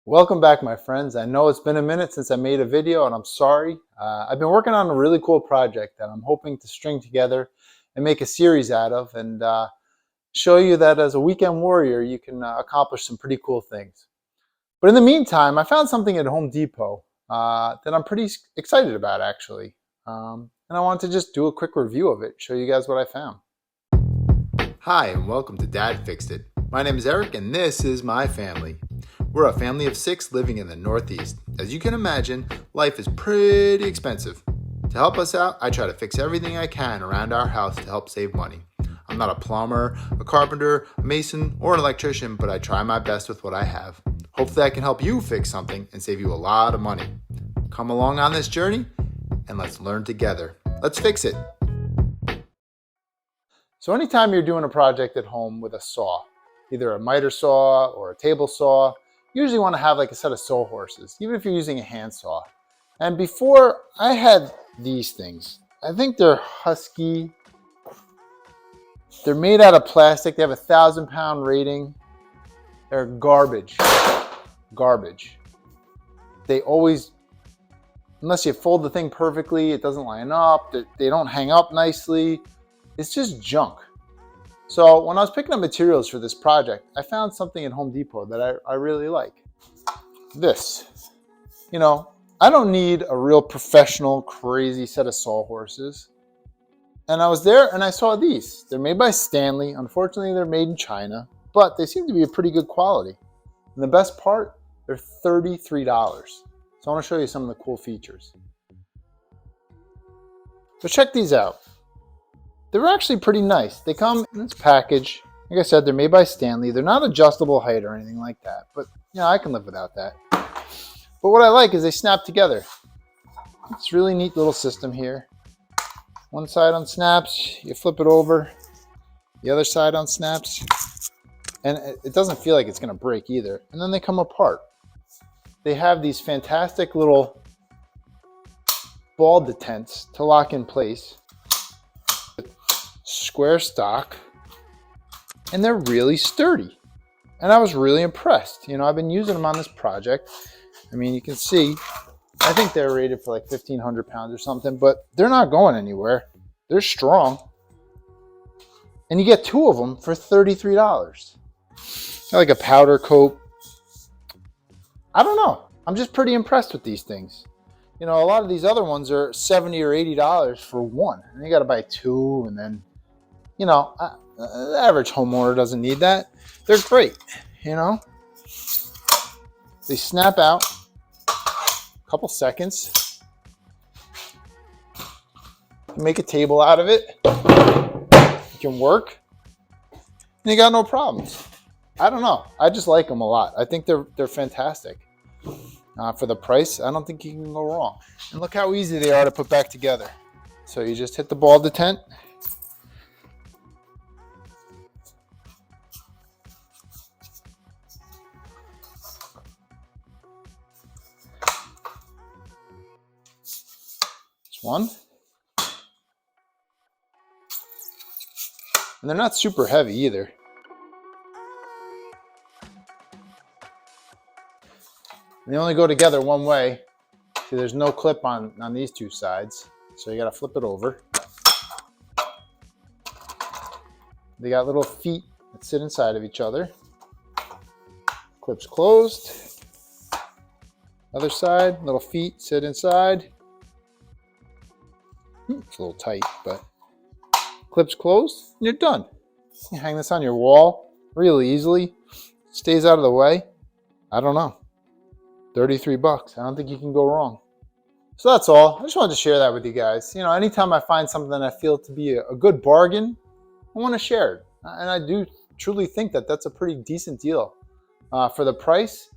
Welcome back, my friends. I know it's been a minute since I made a video and I'm sorry. I've been working on a really cool project that I'm hoping to string together and make a series out of and show you that as a weekend warrior you can accomplish some pretty cool things. But in the meantime, I found something at Home Depot that I'm pretty excited about actually. And I wanted to just do a quick review of it, show you guys what I found. Hi and welcome to Dad Fixed It. My name is Eric and this is my family. We're a family of 6 living in the Northeast. As you can imagine, life is pretty expensive. To help us out, I try to fix everything I can around our house to help save money. I'm not a plumber, a carpenter, a mason, or an electrician, but I try my best with what I have. Hopefully I can help you fix something and save you a lot of money. Come along on this journey and let's learn together. Let's fix it. So anytime you're doing a project at home with a saw, either a miter saw or a table saw, you usually want to have like a set of sawhorses, even if you're using a handsaw. And before, I had these things. I think they're Husky. They're made out of plastic. They have a 1,000-pound rating. They're garbage. Garbage. They always, unless you fold the thing perfectly, it doesn't line up. They don't hang up nicely. It's just junk. So when I was picking up materials for this project, I found something at Home Depot that I really like. This. You know, I don't need a real professional, crazy set of sawhorses. And I was there and I saw these. They're made by Stanley. Unfortunately, they're made in China, but they seem to be a pretty good quality. And the best part, they're $33. So I want to show you some of the cool features. So check these out. They're actually pretty nice. They come in this package. Like I said, they're made by Stanley. They're not adjustable height or anything like that, but you know, I can live without that. But what I like is they snap together. It's a really neat little system here. One side unsnaps, you flip it over. The other side unsnaps. And it doesn't feel like it's gonna break either. And then they come apart. They have these fantastic little ball detents to lock in place. Square stock, and they're really sturdy, and I was really impressed. You know, I've been using them on this project. I mean, you can see I think they're rated for like 1,500 pounds or something, but they're not going anywhere. They're strong, and you get 2 of them for $33. They're like a powder coat. I don't know, I'm just pretty impressed with these things. You know, a lot of these other ones are $70 or $80 for one, and you got to buy 2, and then you know, the average homeowner doesn't need that. They're great, you know. They snap out a couple seconds. You make a table out of it. You can work. And you got no problems. I don't know. I just like them a lot. I think they're fantastic. For the price, I don't think you can go wrong. And look how easy they are to put back together. So you just hit the ball detent. One. And they're not super heavy either. They only go together one way. See, there's no clip on these 2 sides. So you got to flip it over. They got little feet that sit inside of each other. Clips closed. Other side, little feet sit inside. It's a little tight, but clips closed and you're done. You hang this on your wall really easily. Stays out of the way. I don't know. 33 bucks. I don't think you can go wrong. So that's all. I just wanted to share that with you guys. You know, anytime I find something that I feel to be a good bargain, I want to share it. And I do truly think that that's a pretty decent deal. For the price,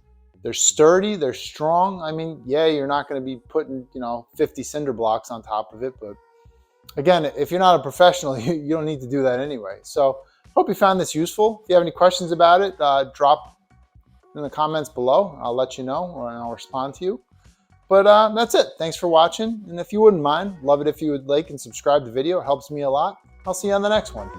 they're sturdy, they're strong. I mean, yeah, you're not going to be putting, you know, 50 cinder blocks on top of it. But again, if you're not a professional, you don't need to do that anyway. So hope you found this useful. If you have any questions about it, drop in the comments below. I'll let you know or I'll respond to you. But that's it. Thanks for watching. And if you wouldn't mind, love it if you would like and subscribe to the video. It helps me a lot. I'll see you on the next one.